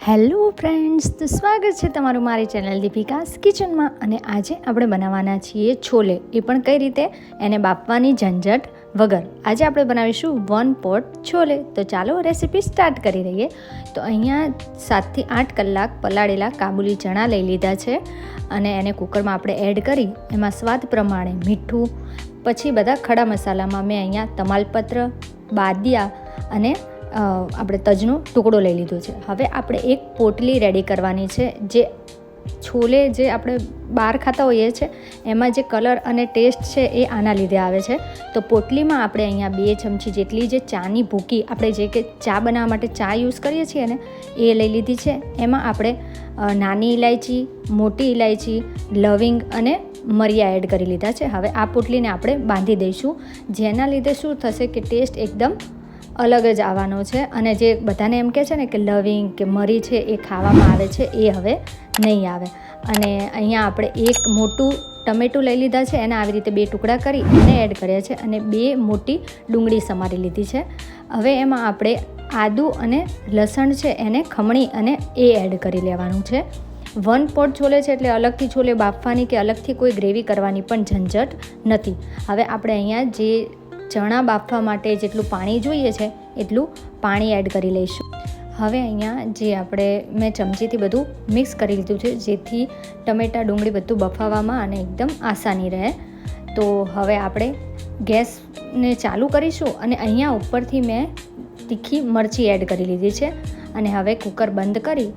Hello friends, તો સ્વાગત છે તમારું મારી ચેનલ દીપિકાસ કિચનમાં. અને આજે આપણે બનાવવાના છીએ છોલે, એ પણ કઈ રીતે, એને બાફવાની ઝંઝટ વગર. આજે આપણે બનાવીશું 1 પોટ છોલે. તો ચાલો રેસીપી સ્ટાર્ટ કરી દઈએ. તો અહીંયા 7 થી 8 કલાક પલાળેલા કાબુલી ચણા લઈ લીધા છે અને એને કુકરમાં આપણે એડ કરી એમાં સ્વાદ પ્રમાણે મીઠું, પછી બધા ખડા મસાલામાં મેં અહીંયા તમાલપત્ર, બાદિયા અને આપણે તજનો ટુકડો લઈ લીધો છે. હવે આપણે એક પોટલી રેડી કરવાની છે. જે છોલે જે આપણે બહાર ખાતા હોઈએ છીએ એમાં જે કલર અને ટેસ્ટ છે એ આના લીધે આવે છે. તો પોટલીમાં આપણે અહીંયા 2 ચમચી જેટલી જે ચાની ભૂકી, આપણે જે કે ચા બનાવવા માટે ચા યુઝ કરીએ છીએ ને, એ લઈ લીધી છે. એમાં આપણે નાની ઇલાયચી, મોટી ઇલાયચી, લવિંગ અને મરિયા એડ કરી લીધા છે. હવે આ પોટલીને આપણે બાંધી દઈશું, જેના લીધે શું થશે કે ટેસ્ટ એકદમ અલગ જ આવવાનો છે. અને જે બધાને એમ કહે છે ને કે લવિંગ કે મરી છે એ ખાવામાં આવે છે, એ હવે નહીં આવે. અને અહીંયા આપણે એક મોટું ટમેટું લઈ લીધા છે, એને આવી રીતે 2 ટુકડા કરી એને એડ કર્યા છે અને 2 મોટી ડુંગળી સમારી લીધી છે. હવે એમાં આપણે આદું અને લસણ છે એને ખમણી અને એ એડ કરી લેવાનું છે. 1 પોટ છોલે છે એટલે અલગથી છોલે બાફવાની કે અલગથી કોઈ ગ્રેવી કરવાની પણ ઝંઝટ નથી. હવે આપણે અહીંયા જે ચણા બાફવા માટે જેટલું પાણી જોઈએ છે એટલું પાણી એડ કરી લઈશું. હવે અહીંયા જે મેં ચમચીથી બધું મિક્સ કરી લીધું છે, જેથી ટમેટાં, ડુંગળી બધું બફાવવામાં અને એકદમ આસાની રહે. તો હવે આપણે ગેસને ચાલુ કરીશું અને અહીંયા ઉપરથી મેં તીખી મરચી એડ કરી લીધી છે અને હવે કુકર બંધ કરી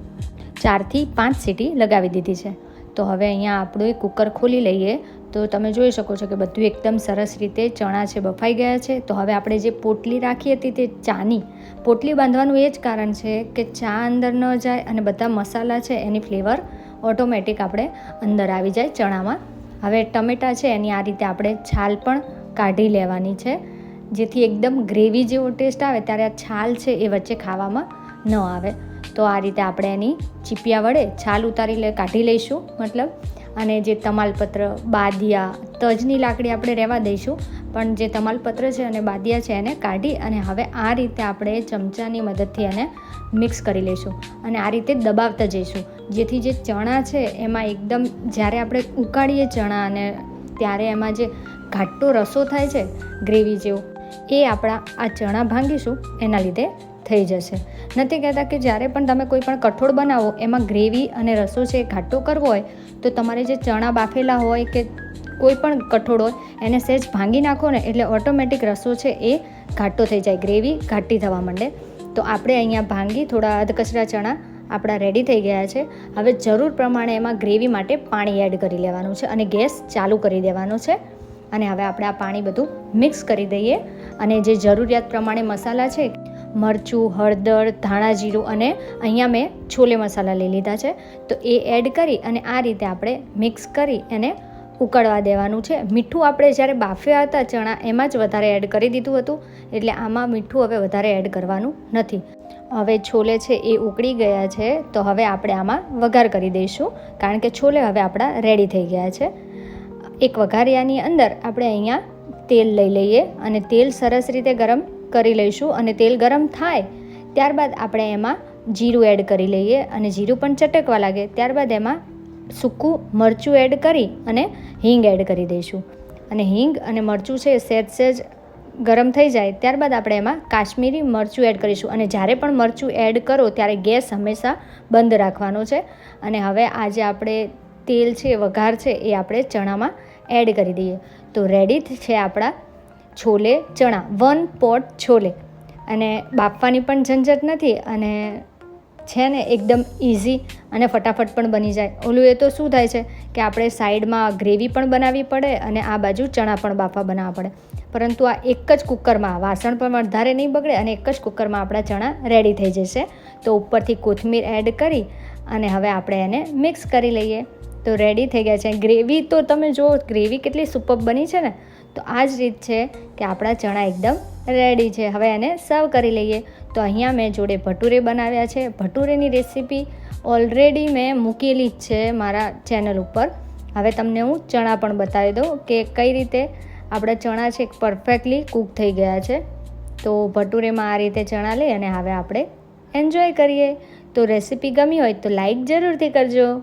4 થી 5 સીટી લગાવી દીધી છે. તો હવે અહીંયા આપણું કુકર ખોલી લઈએ તો તમે જોઈ શકો છો કે બધું એકદમ સરસ રીતે ચણા છે બફાઈ ગયા છે. તો હવે આપણે જે પોટલી રાખી હતી તે ચાની પોટલી બાંધવાનું એ જ કારણ છે કે ચા અંદર ન જાય અને બધા મસાલા છે એની ફ્લેવર ઓટોમેટિક આપણે અંદર આવી જાય ચણામાં. હવે ટમેટાં છે એની આ રીતે આપણે છાલ પણ કાઢી લેવાની છે, જેથી એકદમ ગ્રેવી જેવો ટેસ્ટ આવે ત્યારે આ છાલ છે એ વચ્ચે ખાવામાં ન આવે. તો આ રીતે આપણે એની ચીપિયા વડે છાલ કાઢી લઈશું મતલબ. અને જે તમાલપત્ર, બાદિયા, તજની લાકડી આપણે રહેવા દઈશું, પણ જે તમાલપત્ર છે અને બાદિયા છે એને કાઢી અને હવે આ રીતે આપણે ચમચાની મદદથી એને મિક્સ કરી લઈશું અને આ રીતે દબાવતા જઈશું, જેથી જે ચણા છે એમાં એકદમ જ્યારે આપણે ઉકાળીએ ચણા અને ત્યારે એમાં જે ઘાટો રસો થાય છે ગ્રેવી જેવો, એ આપણા આ ચણા ભાંગીશું એના લીધે થઈ જશે. નથી કહેતા કે જ્યારે પણ તમે કોઈ પણ કઠોળ બનાવો એમાં ગ્રેવી અને રસો છે ઘાટો કરવો હોય તો તમારે જે ચણા બાફેલા હોય કે કોઈ પણ કઠોળ હોય એને સહેજ ભાંગી નાખો ને એટલે ઓટોમેટિક રસો છે એ ઘાટો થઈ જાય, ગ્રેવી ઘાટી થવા માંડે. તો આપણે અહીંયા ભાંગી થોડા અધકચરા ચણા આપણા રેડી થઈ ગયા છે. હવે જરૂર પ્રમાણે એમાં ગ્રેવી માટે પાણી એડ કરી લેવાનું છે અને ગેસ ચાલુ કરી દેવાનો છે. અને હવે આપણે આ પાણી બધું મિક્સ કરી દઈએ અને જે જરૂરિયાત પ્રમાણે મસાલા છે, મરચું, હળદર, ધાણા જીરું અને અહીંયા મેં છોલે મસાલા લઈ લીધા છે, તો એ એડ કરી અને આ રીતે આપણે મિક્સ કરી એને ઉકળવા દેવાનું છે. મીઠું આપણે જ્યારે બાફ્યા હતા ચણા એમાં જ વધારે એડ કરી દીધું હતું, એટલે આમાં મીઠું હવે વધારે એડ કરવાનું નથી. હવે છોલે છે એ ઉકળી ગયા છે, તો હવે આપણે આમાં વઘાર કરી દઈશું, કારણ કે છોલે હવે આપણા રેડી થઈ ગયા છે. એક વઘારિયાની અંદર આપણે અહીંયા તેલ લઈ લઈએ અને તેલ સરસ રીતે ગરમ કરી લઈશું. અને તેલ ગરમ થાય ત્યારબાદ આપણે એમાં જીરું એડ કરી લઈએ અને જીરું પણ ચટકવા લાગે ત્યારબાદ એમાં સૂકું મરચું એડ કરી અને હિંગ એડ કરી દઈશું. અને હિંગ અને મરચું છે સહેજ ગરમ થઈ જાય ત્યારબાદ આપણે એમાં કાશ્મીરી મરચું એડ કરીશું. અને જ્યારે પણ મરચું એડ કરો ત્યારે ગેસ હંમેશા બંધ રાખવાનો છે. અને હવે આજે આપણે તેલ છે, વઘાર છે એ આપણે ચણામાં એડ કરી દઈએ. તો રેડી છે આપણા છોલે ચણા, 1 પોટ છોલે. અને બાફવાની પણ ઝંઝટ નથી અને છે ને એકદમ ઇઝી અને ફટાફટ પણ બની જાય. ઓલું એ તો શું થાય છે કે આપણે સાઈડમાં ગ્રેવી પણ બનાવવી પડે અને આ બાજુ ચણા પણ બનાવવા પડે, પરંતુ આ એક જ કુકરમાં વાસણ પણ વધારે નહીં બગડે અને એક જ કુકરમાં આપણા ચણા રેડી થઈ જશે. તો ઉપરથી કોથમીર એડ કરી અને હવે આપણે એને મિક્સ કરી લઈએ. તો રેડી થઈ ગયા છે. ગ્રેવી તો તમે જુઓ, ગ્રેવી કેટલી સુપર બની છે ને. તો આ જ રીત છે કે આપણા ચણા એકદમ રેડી છે. હવે એને સર્વ કરી લઈએ. તો અહીંયા મેં જોડે ભટુરે બનાવ્યા છે. ભટુરેની રેસીપી ઓલરેડી મેં મૂકેલી જ છે મારા ચેનલ ઉપર. હવે તમને હું ચણા પણ બતાવી દઉં કે કઈ રીતે આપણા ચણા છે પરફેક્ટલી કૂક થઈ ગયા છે. તો ભટુરેમાં આ રીતે ચણા લઈ અને હવે આપણે એન્જોય કરીએ. તો રેસીપી ગમી હોય તો લાઈક જરૂરથી કરજો.